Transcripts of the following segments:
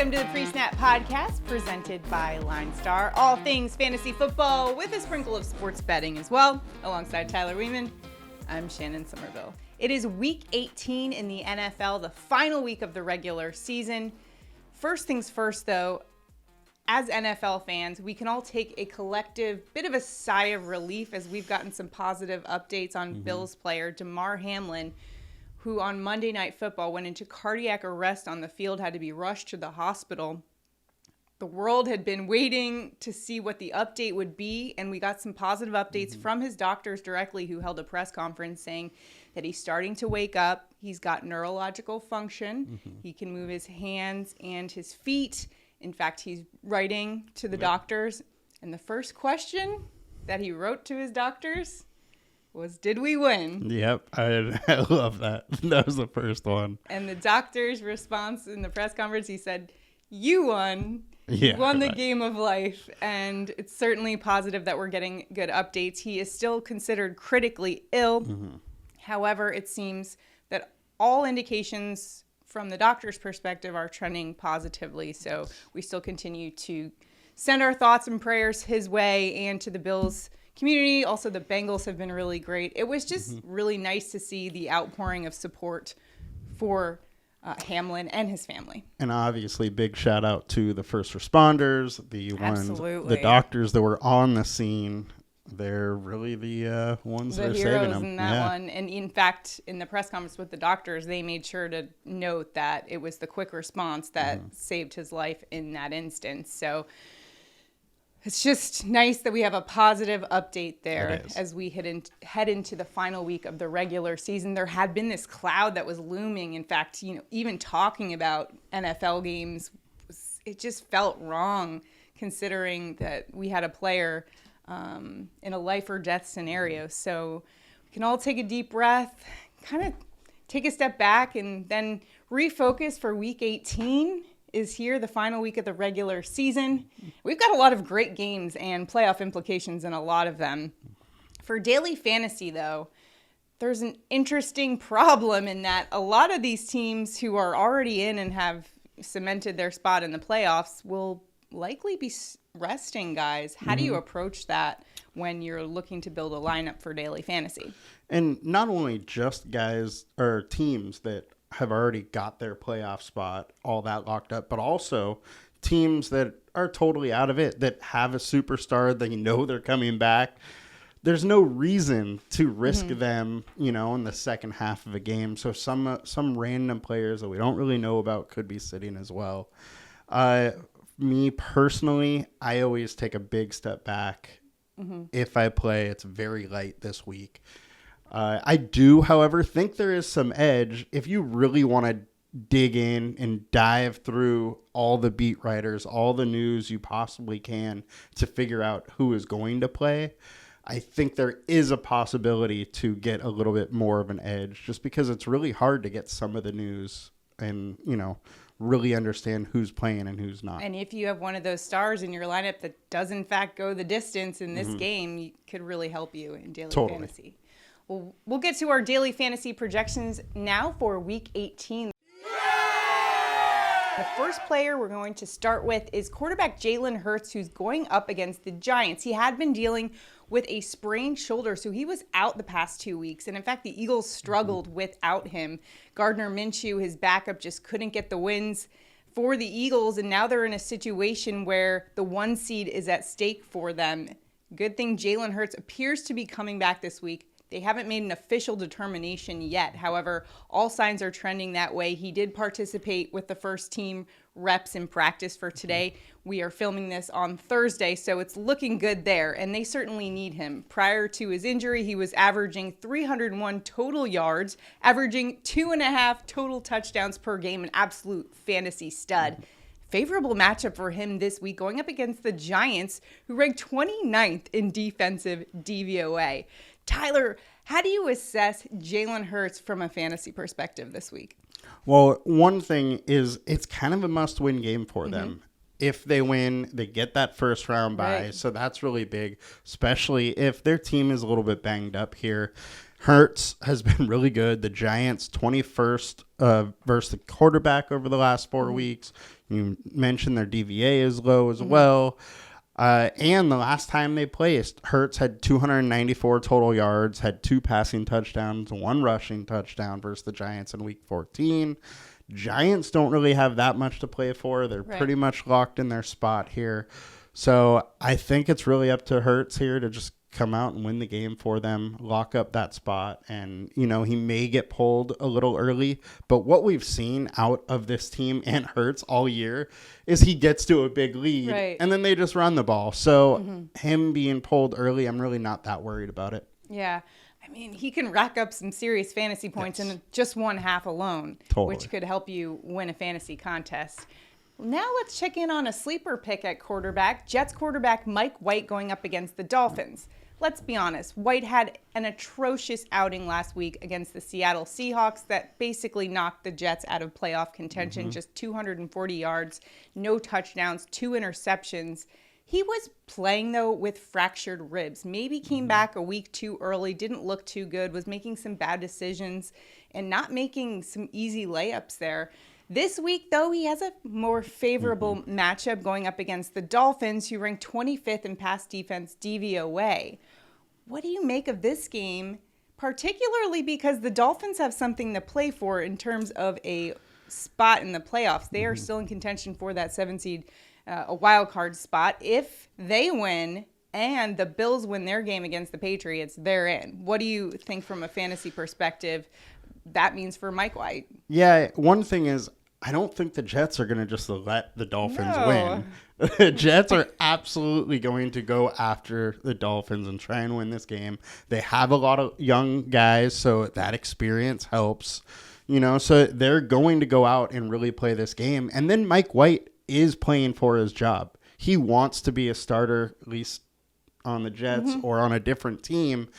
Welcome to the PreSnap Podcast, presented by LineStar. All things fantasy football with a sprinkle of sports betting as well. Alongside Tyler Weeman, I'm Shannon Somerville. It is Week 18 in the NFL, the final week of the regular season. First things first, though, as NFL fans, we can all take a collective bit of a sigh of relief as we've gotten some positive updates on Bills player Damar Hamlin, who on Monday Night Football went into cardiac arrest on the field, had to be rushed to the hospital. The world had been waiting to see what the update would be, and we got some positive updates from his doctors directly, who held a press conference saying that he's starting to wake up. He's got neurological function. He can move his hands and his feet. In fact, he's writing to the doctors. And the first question that he wrote to his doctors was, did we win? Yep, I love that. That was the first one. And the doctor's response in the press conference, he said, you won. Yeah, you won the game of life. And it's certainly positive that we're getting good updates. He is still considered critically ill. However, it seems that all indications from the doctor's perspective are trending positively. So we still continue to send our thoughts and prayers his way and to the Bills community. Also, the Bengals have been really great. It was just really nice to see the outpouring of support for Hamlin and his family. And obviously, big shout out to the first responders, the doctors that were on the scene. They're really the ones that are saving them. In that one. And in fact, in the press conference with the doctors, they made sure to note that it was the quick response that saved his life in that instance. So it's just nice that we have a positive update there as we head into the final week of the regular season. There had been this cloud that was looming. In fact, even talking about NFL games, it just felt wrong considering that we had a player in a life or death scenario. So we can all take a deep breath, kind of take a step back, and then refocus for Week 18 is here, the final week of the regular season. We've got a lot of great games and playoff implications in a lot of them. For daily fantasy, though, there's an interesting problem in that a lot of these teams who are already in and have cemented their spot in the playoffs will likely be resting guys. How do you approach that when you're looking to build a lineup for daily fantasy? And not only just guys or teams that have already got their playoff spot, all that locked up, but also teams that are totally out of it, that have a superstar, that they're coming back. There's no reason to risk them, in the second half of a game. So some random players that we don't really know about could be sitting as well. Me personally, I always take a big step back. If I play, it's very light this week. I do, however, think there is some edge if you really want to dig in and dive through all the beat writers, all the news you possibly can to figure out who is going to play. I think there is a possibility to get a little bit more of an edge just because it's really hard to get some of the news and, really understand who's playing and who's not. And if you have one of those stars in your lineup that does in fact go the distance in this game, it could really help you in daily fantasy. Well, we'll get to our daily fantasy projections now for Week 18. The first player we're going to start with is quarterback Jalen Hurts, who's going up against the Giants. He had been dealing with a sprained shoulder, so he was out the past 2 weeks. And in fact, the Eagles struggled without him. Gardner Minshew, his backup, just couldn't get the wins for the Eagles. And now they're in a situation where the 1 seed is at stake for them. Good thing Jalen Hurts appears to be coming back this week. They haven't made an official determination yet. However, all signs are trending that way. He did participate with the first team reps in practice for today. We are filming this on Thursday, so it's looking good there, and they certainly need him. Prior to his injury, he was averaging 301 total yards, averaging 2.5 total touchdowns per game, an absolute fantasy stud. Favorable matchup for him this week, going up against the Giants, who ranked 29th in defensive DVOA. Tyler, how do you assess Jalen Hurts from a fantasy perspective this week? Well, one thing is it's kind of a must-win game for them. If they win, they get that first round bye. Right. So that's really big, especially if their team is a little bit banged up here. Hurts has been really good. The Giants 21st versus the quarterback over the last 4 weeks. You mentioned their DVA is low as well. And the last time they placed, Hurts had 294 total yards, had 2 passing touchdowns, 1 rushing touchdown versus the Giants in week 14. Giants don't really have that much to play for. They're pretty much locked in their spot here. So I think it's really up to Hurts here to just come out and win the game for them, lock up that spot. And, he may get pulled a little early. But what we've seen out of this team and Hurts all year is he gets to a big lead and then they just run the ball. So him being pulled early, I'm really not that worried about it. Yeah. I mean, he can rack up some serious fantasy points in just one half alone, which could help you win a fantasy contest. Now let's check in on a sleeper pick at quarterback. Jets quarterback Mike White going up against the Dolphins. Let's be honest, White had an atrocious outing last week against the Seattle Seahawks that basically knocked the Jets out of playoff contention. Just 240 yards, no touchdowns, 2 interceptions. He was playing, though, with fractured ribs. Maybe came back a week too early, didn't look too good, was making some bad decisions and not making some easy layups there. This week, though, he has a more favorable matchup going up against the Dolphins, who rank 25th in pass defense DVOA. What do you make of this game, particularly because the Dolphins have something to play for in terms of a spot in the playoffs? They are still in contention for that 7 seed, a wild card spot. If they win and the Bills win their game against the Patriots, they're in. What do you think from a fantasy perspective that means for Mike White? Yeah, one thing is, I don't think the Jets are going to just let the Dolphins win. The Jets are absolutely going to go after the Dolphins and try and win this game. They have a lot of young guys, so that experience helps. So they're going to go out and really play this game. And then Mike White is playing for his job. He wants to be a starter, at least on the Jets or on a different team.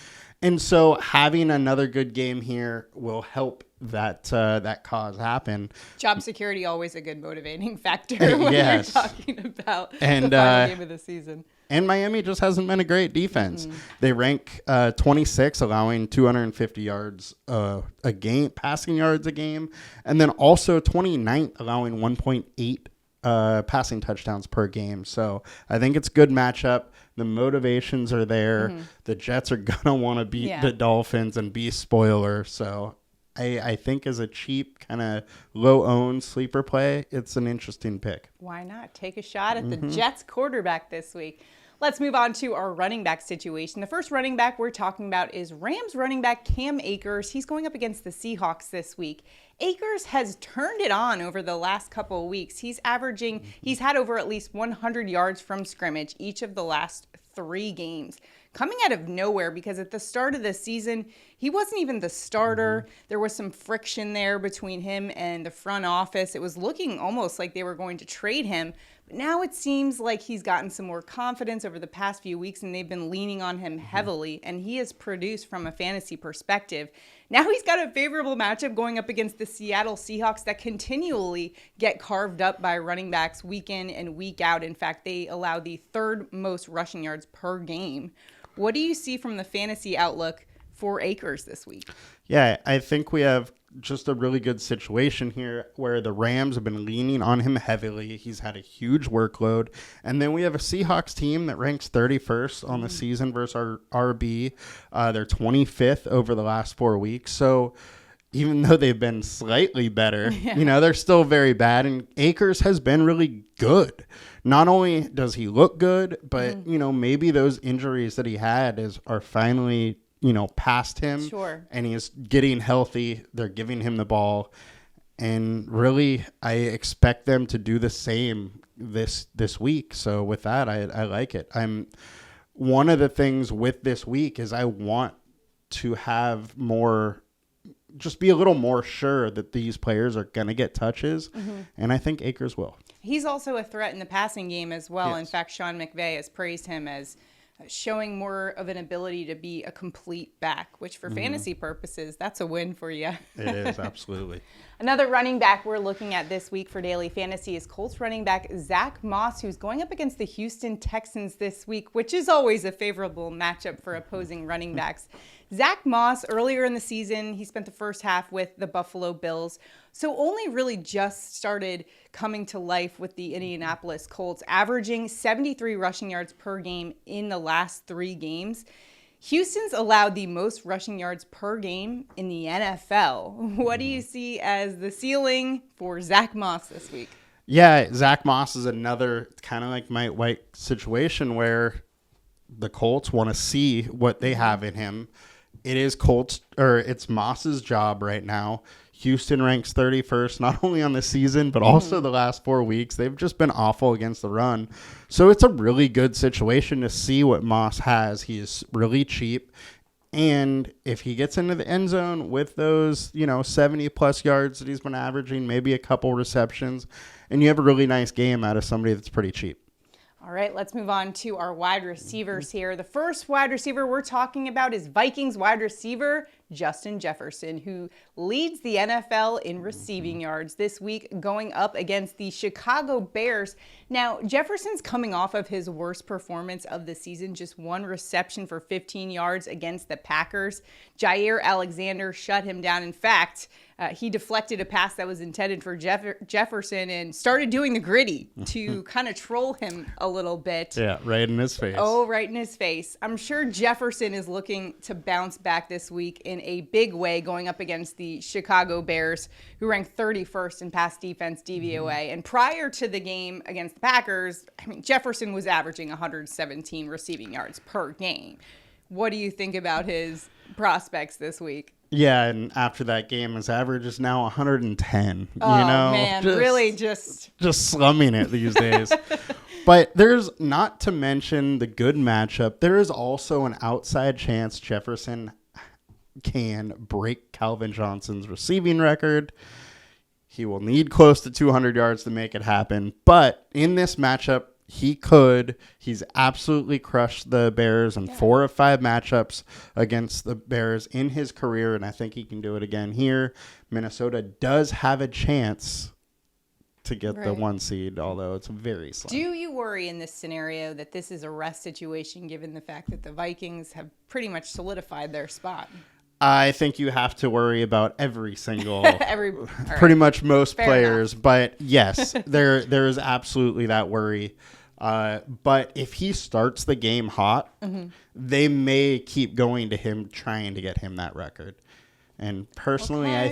And so having another good game here will help that cause happen. Job security, always a good motivating factor when you're talking about the final game of the season. And Miami just hasn't been a great defense. They rank 26, allowing 250 yards a game, passing yards a game, and then also 29th, allowing 1.8 passing touchdowns per game. So I think it's a good matchup. The motivations are there. The Jets are going to want to beat the Dolphins and be spoiler. So I think as a cheap kind of low-owned sleeper play, it's an interesting pick. Why not? Take a shot at the Jets quarterback this week. Let's move on to our running back situation. The first running back we're talking about is Rams running back Cam Akers. He's going up against the Seahawks this week. Akers has turned it on over the last couple of weeks. He's had over at least 100 yards from scrimmage each of the last 3 games. Coming out of nowhere, because at the start of the season, he wasn't even the starter. There was some friction there between him and the front office. It was looking almost like they were going to trade him. But now it seems like he's gotten some more confidence over the past few weeks, and they've been leaning on him heavily, and he has produced from a fantasy perspective. Now he's got a favorable matchup going up against the Seattle Seahawks that continually get carved up by running backs week in and week out. In fact, they allow the 3rd most rushing yards per game. What do you see from the fantasy outlook for Akers this week? Yeah, I think we have just a really good situation here where the Rams have been leaning on him heavily. He's had a huge workload. And then we have a Seahawks team that ranks 31st on the season versus our RB. They're 25th over the last 4 weeks. So even though they've been slightly better, they're still very bad. And Akers has been really good. Not only does he look good, but, maybe those injuries that he had are finally, past him. Sure. And he is getting healthy. They're giving him the ball. And really, I expect them to do the same this week. So with that, I like it. One of the things with this week is I want to have more, just be a little more sure that these players are going to get touches. And I think Akers will. He's also a threat in the passing game as well. Yes. In fact, Sean McVay has praised him as showing more of an ability to be a complete back, which for fantasy purposes, that's a win for you. It is, absolutely. Another running back we're looking at this week for daily fantasy is Colts running back Zach Moss, who's going up against the Houston Texans this week, which is always a favorable matchup for opposing running backs. Zach Moss, earlier in the season, he spent the first half with the Buffalo Bills. So only really just started coming to life with the Indianapolis Colts, averaging 73 rushing yards per game in the last 3 games. Houston's allowed the most rushing yards per game in the NFL. What do you see as the ceiling for Zach Moss this week? Yeah, Zach Moss is another kind of like Mike White situation where the Colts want to see what they have in him. It's Moss's job right now. Houston ranks 31st, not only on the season, but also the last 4 weeks. They've just been awful against the run. So it's a really good situation to see what Moss has. He is really cheap. And if he gets into the end zone with those, 70-plus yards that he's been averaging, maybe a couple receptions, and you have a really nice game out of somebody that's pretty cheap. All right, let's move on to our wide receivers here. The first wide receiver we're talking about is Vikings wide receiver Justin Jefferson, who leads the NFL in receiving yards this week, going up against the Chicago Bears. Now, Jefferson's coming off of his worst performance of the season, just 1 reception for 15 yards against the Packers. Jair Alexander shut him down. In fact, he deflected a pass that was intended for Jefferson and started doing the gritty to kind of troll him a little bit. Yeah, right in his face. Oh, right in his face. I'm sure Jefferson is looking to bounce back this week in a big way, going up against the Chicago Bears, who rank 31st in pass defense DVOA. And prior to the game against the Packers, Jefferson was averaging 117 receiving yards per game. What do you think about his prospects this week? Yeah, and after that game, his average is now 110. Oh, man, really just slumming it these days. But there's, not to mention the good matchup, there is also an outside chance Jefferson can break Calvin Johnson's receiving record. He will need close to 200 yards to make it happen. But in this matchup, he could. He's absolutely crushed the Bears in 4 of 5 matchups against the Bears in his career, and I think he can do it again here. Minnesota does have a chance to get the 1 seed, although it's very slim. Do you worry in this scenario that this is a rest situation, given the fact that the Vikings have pretty much solidified their spot? I think you have to worry about every single, pretty right. Much most Fair players. enough. But yes, there is absolutely that worry. But if he starts the game hot, they may keep going to him, trying to get him that record. And personally, I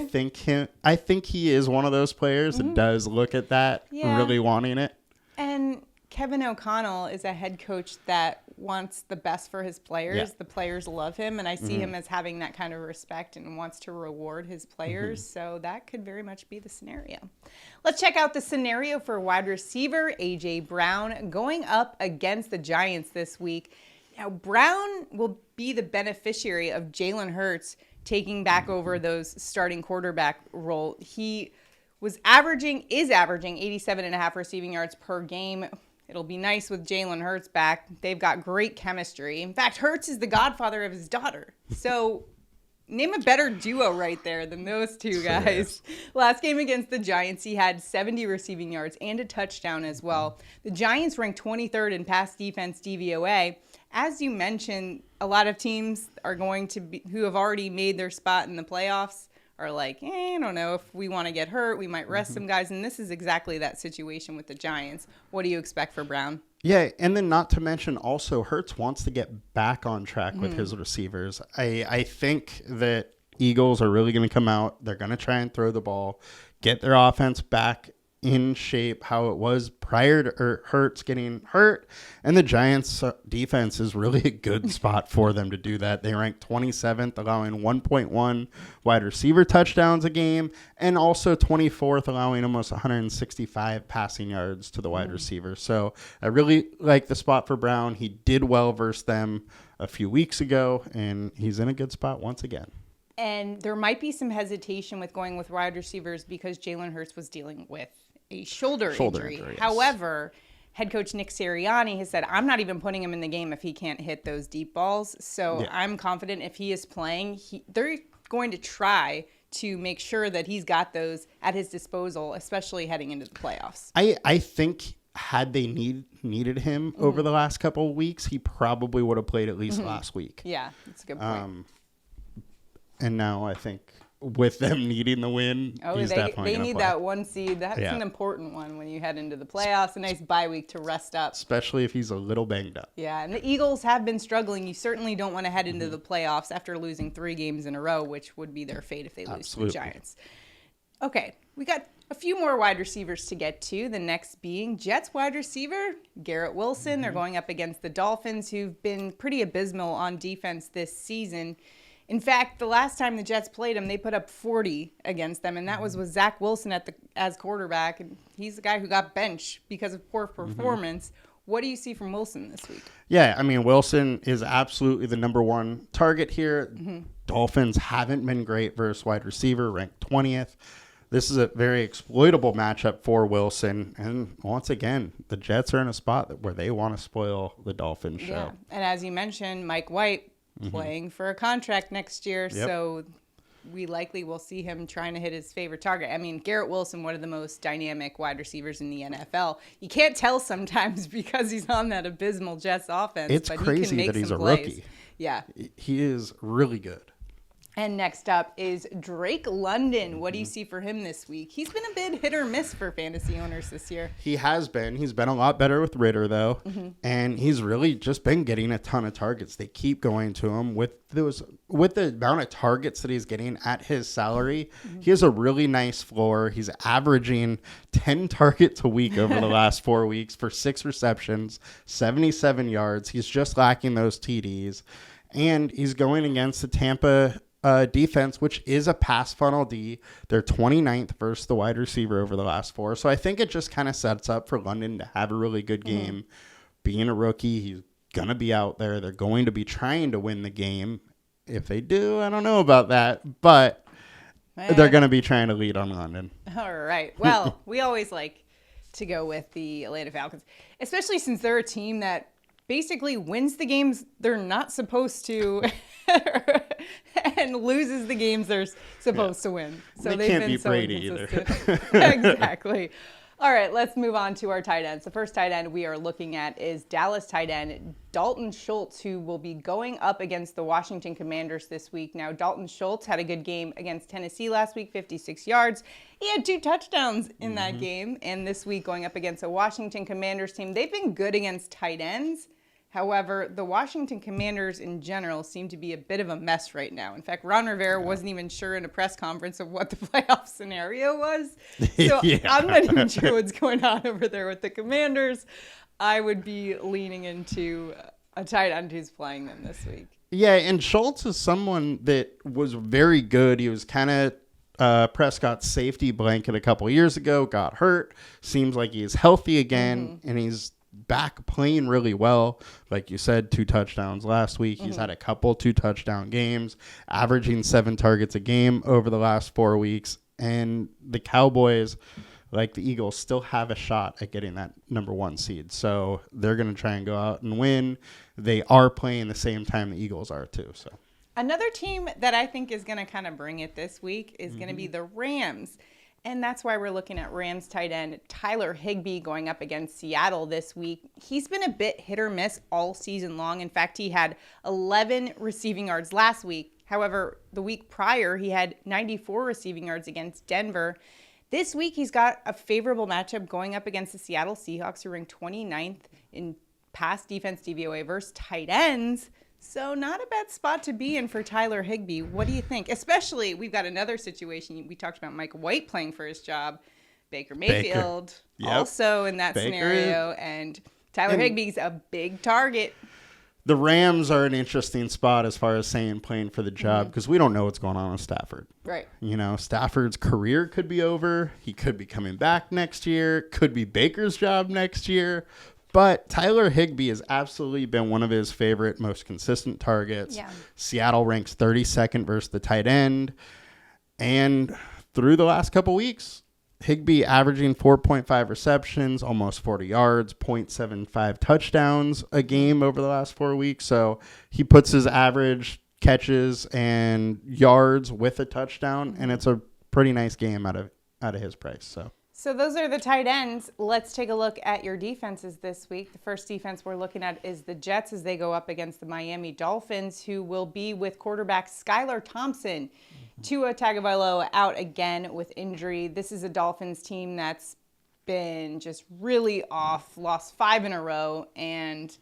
think he is one of those players that does look at that, really wanting it. And Kevin O'Connell is a head coach that wants the best for his players. Yeah. The players love him, and I see him as having that kind of respect and wants to reward his players. So that could very much be the scenario. Let's check out the scenario for wide receiver A.J. Brown going up against the Giants this week. Now, Brown will be the beneficiary of Jalen Hurts taking back over those starting quarterback role. He is averaging 87.5 receiving yards per game. It'll be nice with Jalen Hurts back. They've got great chemistry. In fact, Hurts is the godfather of his daughter. So name a better duo right there than those two guys. Last game against the Giants, he had 70 receiving yards and a touchdown as well. The Giants ranked 23rd in pass defense DVOA. As you mentioned, a lot of teams are going to be, who have already made their spot in the playoffs, are like, I don't know, if we want to get hurt, we might rest some guys. And this is exactly that situation with the Giants. What do you expect for Brown? Yeah, and then not to mention also Hurts wants to get back on track with his receivers. I think that Eagles are really going to come out. They're going to try and throw the ball, get their offense back in shape how it was prior to Hurts getting hurt. And the Giants defense is really a good spot for them to do that. They rank 27th, allowing 1.1 wide receiver touchdowns a game, and also 24th, allowing almost 165 passing yards to the wide receiver. So I really like the spot for Brown. He did well versus them a few weeks ago, and he's in a good spot once again. And there might be some hesitation with going with wide receivers because Jalen Hurts was dealing with a shoulder injury. Yes. However, head coach Nick Sirianni has said, I'm not even putting him in the game if he can't hit those deep balls. So I'm confident if he is playing, they're going to try to make sure that he's got those at his disposal, especially heading into the playoffs. I think had they needed him over the last couple of weeks, he probably would have played at least last week. Yeah, that's a good point. And now I think with them needing the win, he's definitely they need play. that 1 seed. That's an important one when you head into the playoffs. A nice bye week to rest up. Especially if he's a little banged up. Yeah, and the Eagles have been struggling. You certainly don't want to head into the playoffs after losing 3 games in a row, which would be their fate if they lose to the Giants. Okay, we got a few more wide receivers to get to. The next being Jets wide receiver, Garrett Wilson. They're going up against the Dolphins, who've been pretty abysmal on defense this season. In fact, the last time the Jets played them, they put up 40 against them, and that was with Zach Wilson as quarterback. And he's the guy who got benched because of poor performance. What do you see from Wilson this week? Yeah, I mean, Wilson is absolutely the number one target here. Dolphins haven't been great versus wide receiver, ranked 20th. This is a very exploitable matchup for Wilson. And once again, the Jets are in a spot where they want to spoil the Dolphins show. Yeah, and as you mentioned, Mike White playing for a contract next year. Yep. So we likely will see him trying to hit his favorite target. I mean, Garrett Wilson, one of the most dynamic wide receivers in the NFL. You can't tell sometimes because he's on that abysmal Jets offense. It's but crazy he can make that he's some a plays. rookie. Yeah. He is really good. And next up is Drake London. What do you see for him this week? He's been a bit hit or miss for fantasy owners this year. He has been. He's been a lot better with Ritter, though. And he's really just been getting a ton of targets. They keep going to him. With the amount of targets that he's getting at his salary, he has a really nice floor. He's averaging 10 targets a week over the last 4 weeks for 6 receptions, 77 yards. He's just lacking those TDs. And he's going against the Tampa defense, which is a pass funnel D. They're 29th versus the wide receiver over the last 4. So I think it just kind of sets up for London to have a really good game. Being a rookie, he's going to be out there. They're going to be trying to win the game. If they do, I don't know about that, but they're going to be trying to lead on London. All right. Well, we always like to go with the Atlanta Falcons, especially since they're a team that basically wins the games they're not supposed to and loses the games they're supposed to win. So they can't beat Brady either. Exactly. All right, let's move on to our tight ends. The first tight end we are looking at is Dallas tight end Dalton Schultz, who will be going up against the Washington Commanders this week. Now, Dalton Schultz had a good game against Tennessee last week, 56 yards. He had 2 touchdowns in that game. And this week going up against a Washington Commanders team, they've been good against tight ends. However, the Washington Commanders in general seem to be a bit of a mess right now. In fact, Ron Rivera wasn't even sure in a press conference of what the playoff scenario was. So I'm not even sure what's going on over there with the Commanders. I would be leaning into a tight end who's playing them this week. Yeah, and Schultz is someone that was very good. He was kind of Prescott's safety blanket a couple years ago, got hurt. Seems like he's healthy again, and he's back playing really well. Like you said, 2 touchdowns last week. He's had a couple 2-touchdown games, averaging 7 targets a game over the last 4 weeks. And the Cowboys, like the Eagles, still have a shot at getting that number 1 seed. So they're going to try and go out and win. They are playing the same time the Eagles are too. So another team that I think is going to kind of bring it this week is going to be the Rams. And that's why we're looking at Rams tight end Tyler Higbee going up against Seattle this week. He's been a bit hit or miss all season long. In fact, he had 11 receiving yards last week. However, the week prior, he had 94 receiving yards against Denver. This week, he's got a favorable matchup going up against the Seattle Seahawks, who ranked 29th in pass defense DVOA versus tight ends. So not a bad spot to be in for Tyler Higbee. What do you think? Especially, we've got another situation. We talked about Mike White playing for his job. Baker Mayfield also in that scenario. And Tyler Higbee's a big target. The Rams are an interesting spot as far as saying playing for the job because we don't know what's going on with Stafford. Right. You know, Stafford's career could be over. He could be coming back next year. Could be Baker's job next year. But Tyler Higbee has absolutely been one of his favorite, most consistent targets. Yeah. Seattle ranks 32nd versus the tight end. And through the last couple weeks, Higbee averaging 4.5 receptions, almost 40 yards, 0.75 touchdowns a game over the last 4 weeks. So he puts his average catches and yards with a touchdown, and it's a pretty nice game out of his price. So those are the tight ends. Let's take a look at your defenses this week. The first defense we're looking at is the Jets as they go up against the Miami Dolphins, who will be with quarterback Skylar Thompson. Tua Tagovailoa out again with injury. This is a Dolphins team that's been just really off, lost 5 in a row, and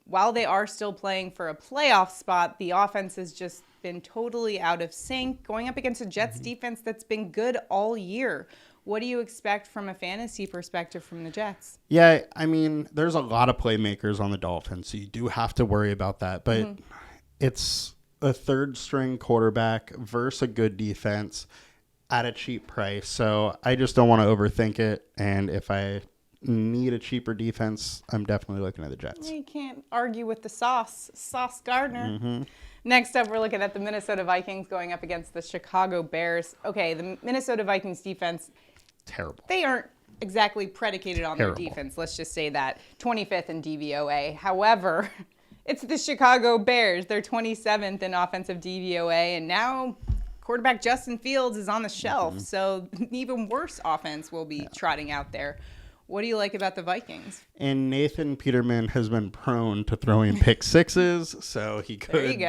while they are still playing for a playoff spot, the offense has just been totally out of sync, going up against a Jets defense that's been good all year. What do you expect from a fantasy perspective from the Jets? Yeah, I mean, there's a lot of playmakers on the Dolphins, so you do have to worry about that. But it's a third-string quarterback versus a good defense at a cheap price. So I just don't want to overthink it. And if I need a cheaper defense, I'm definitely looking at the Jets. You can't argue with the Sauce Gardner. Next up, we're looking at the Minnesota Vikings going up against the Chicago Bears. Okay, the Minnesota Vikings defense, terrible. They aren't exactly predicated on their defense. Let's just say that. 25th in DVOA. However, it's the Chicago Bears. They're 27th in offensive DVOA, and now quarterback Justin Fields is on the shelf. So even worse offense will be trotting out there. What do you like about the Vikings? And Nathan Peterman has been prone to throwing pick sixes, so he could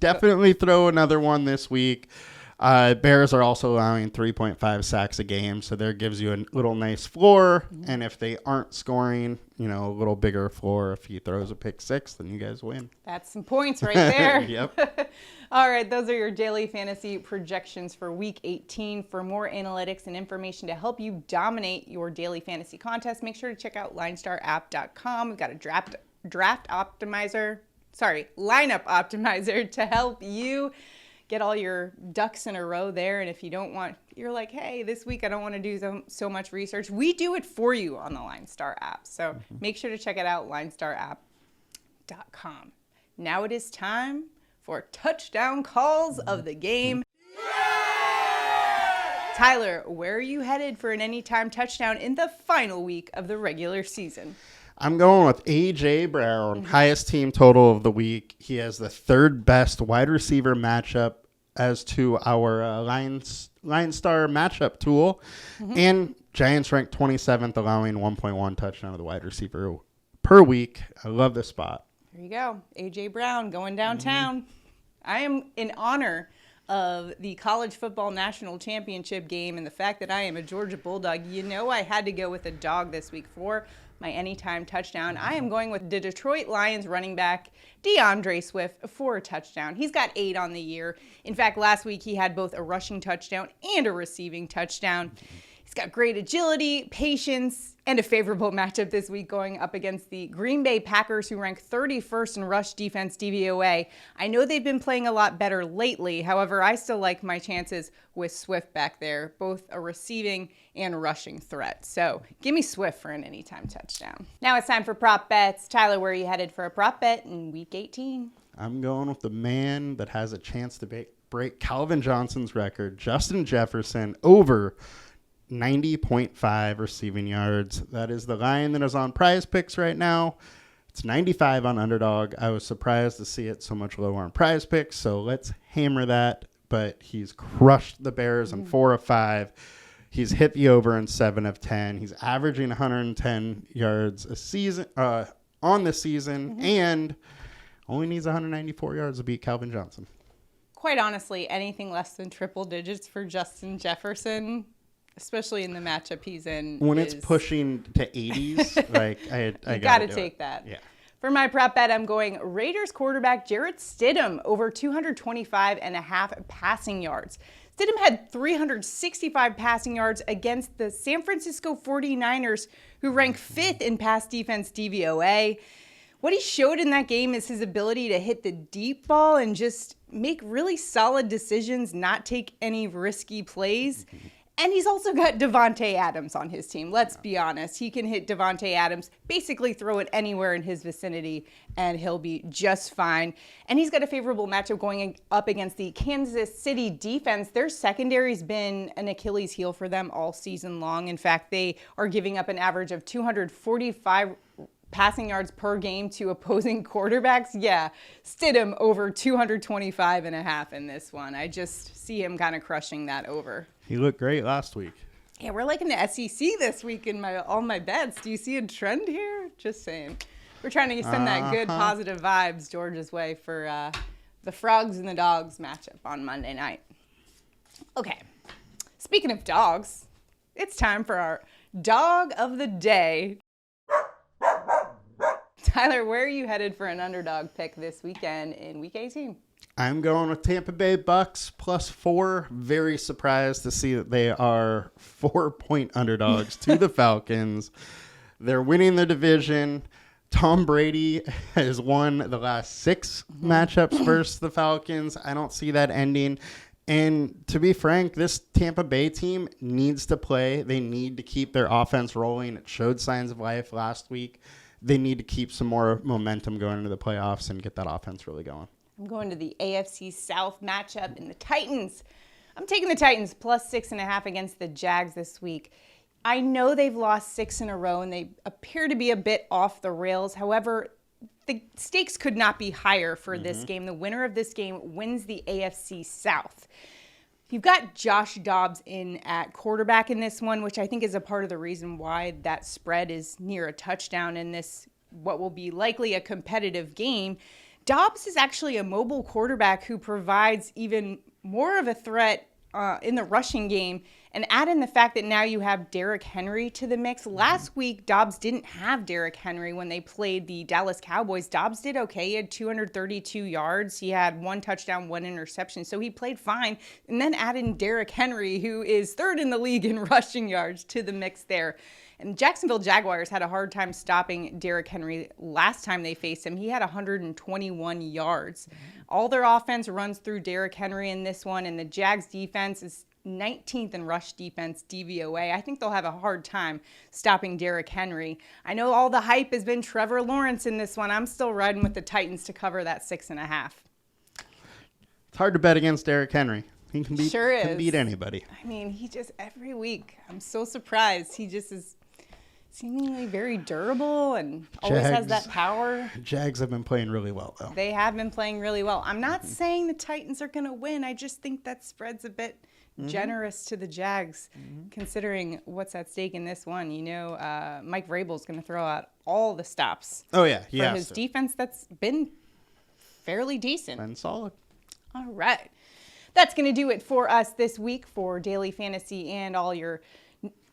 definitely throw another one this week. Bears are also allowing 3.5 sacks a game, so there gives you a little nice floor. And if they aren't scoring, a little bigger floor. If he throws a pick six, then you guys win. That's some points right there. Yep. All right, those are your daily fantasy projections for Week 18. For more analytics and information to help you dominate your daily fantasy contest, make sure to check out linestarapp.com. We've got a lineup optimizer to help you get all your ducks in a row there. And if you don't want, you're like, hey, this week I don't want to do so much research, we do it for you on the LineStar app. So make sure to check it out, linestarapp.com. Now it is time for touchdown calls of the game. Tyler, where are you headed for an anytime touchdown in the final week of the regular season? I'm going with A.J. Brown, highest team total of the week. He has the third best wide receiver matchup as to our LineStar matchup tool. And Giants ranked 27th, allowing 1.1 touchdown to the wide receiver per week. I love this spot. There you go. A.J. Brown going downtown. I am in honor of the college football national championship game and the fact that I am a Georgia Bulldog. I had to go with a dog this week for my anytime touchdown. I am going with the Detroit Lions running back, DeAndre Swift, for a touchdown. He's got 8 on the year. In fact, last week he had both a rushing touchdown and a receiving touchdown. He's got great agility, patience, and a favorable matchup this week going up against the Green Bay Packers, who rank 31st in rush defense DVOA. I know they've been playing a lot better lately. However, I still like my chances with Swift back there, both a receiving and rushing threat. So give me Swift for an anytime touchdown. Now it's time for prop bets. Tyler, where are you headed for a prop bet in Week 18? I'm going with the man that has a chance to break Calvin Johnson's record, Justin Jefferson, over 90.5 receiving yards. That is the line that is on Prize Picks right now. It's 95 on Underdog. I was surprised to see it so much lower on Prize Picks, so let's hammer that. But he's crushed the Bears in 4 of 5. He's hit the over in 7 of 10. He's averaging 110 yards a season on the season, and only needs 194 yards to beat Calvin Johnson. Quite honestly, anything less than triple digits for Justin Jefferson, especially in the matchup he's in. When it's pushing to 80s, like I got to take that. Yeah. For my prop bet, I'm going Raiders quarterback Jarrett Stidham over 225.5 passing yards. Stidham had 365 passing yards against the San Francisco 49ers, who rank 5th in pass defense DVOA. What he showed in that game is his ability to hit the deep ball and just make really solid decisions, not take any risky plays. And he's also got Devontae Adams on his team. Let's be honest. He can hit Devontae Adams, basically throw it anywhere in his vicinity, and he'll be just fine. And he's got a favorable matchup going up against the Kansas City defense. Their secondary's been an Achilles heel for them all season long. In fact, they are giving up an average of 245 passing yards per game to opposing quarterbacks. Yeah, Stidham over 225.5 in this one. I just see him kind of crushing that over. He looked great last week. Yeah, we're like in the SEC this week in all my bets. Do you see a trend here? Just saying. We're trying to send that good positive vibes George's way for the Frogs and the Dogs matchup on Monday night. Okay. Speaking of dogs, it's time for our dog of the day. Tyler, where are you headed for an underdog pick this weekend in Week 18? I'm going with Tampa Bay Bucks +4. Very surprised to see that they are 4-point underdogs to the Falcons. They're winning the division. Tom Brady has won the last 6 matchups versus the Falcons. I don't see that ending. And to be frank, this Tampa Bay team needs to play. They need to keep their offense rolling. It showed signs of life last week. They need to keep some more momentum going into the playoffs and get that offense really going. I'm going to the AFC South matchup in the Titans. I'm taking the Titans +6.5 against the Jags this week. I know they've lost 6 in a row and they appear to be a bit off the rails. However, the stakes could not be higher for this game. The winner of this game wins the AFC South. You've got Josh Dobbs in at quarterback in this one, which I think is a part of the reason why that spread is near a touchdown in this, what will be likely a competitive game. Dobbs is actually a mobile quarterback who provides even more of a threat in the rushing game. And add in the fact that now you have Derrick Henry to the mix. Last week, Dobbs didn't have Derrick Henry when they played the Dallas Cowboys. Dobbs did okay. He had 232 yards. He had 1 touchdown, 1 interception. So he played fine. And then add in Derrick Henry, who is 3rd in the league in rushing yards, to the mix there. And Jacksonville Jaguars had a hard time stopping Derrick Henry last time they faced him. He had 121 yards. All their offense runs through Derrick Henry in this one, and the Jags defense is 19th in rush defense DVOA. I think they'll have a hard time stopping Derrick Henry. I know all the hype has been Trevor Lawrence in this one. I'm still riding with the Titans to cover that 6.5. It's hard to bet against Derrick Henry. He can beat, sure can beat anybody. I mean, he just, every week, I'm so surprised. He just is seemingly very durable and always has that power. Jags have been playing really well, though. They have been playing really well. I'm not saying the Titans are going to win. I just think that spread's a bit generous to the Jags, considering what's at stake in this one. You know, Mike Vrabel's going to throw out all the stops. Oh, yeah. For his defense that's been fairly decent. And solid. All right. That's going to do it for us this week for Daily Fantasy and all your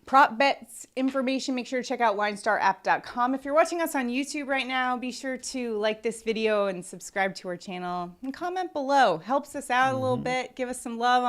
prop bets information. Make sure to check out linestarapp.com. If you're watching us on YouTube right now, be sure to like this video and subscribe to our channel and comment below. Helps us out a little bit. Give us some love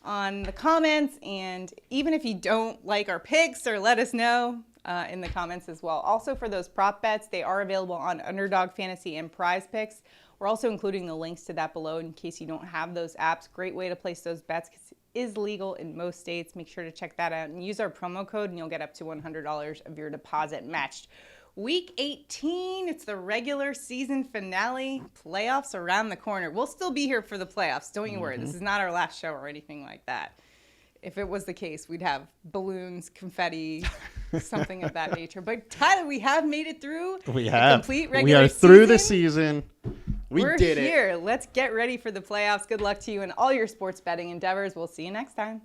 on the comments, and even if you don't like our picks, or let us know in the comments as well. Also, for those prop bets, they are available on Underdog Fantasy and Prize Picks. We're also including the links to that below in case you don't have those apps. Great way to place those bets because it is legal in most states. Make sure to check that out and use our promo code and you'll get up to $100 of your deposit matched. Week 18, it's the regular season finale. Playoffs around the corner. We'll still be here for the playoffs. Don't you worry. This is not our last show or anything like that. If it was the case, we'd have balloons, confetti, something of that nature. But Tyler, we have made it through We have. Complete regular We are through the season. We're here. Let's get ready for the playoffs. Good luck to you in all your sports betting endeavors. We'll see you next time.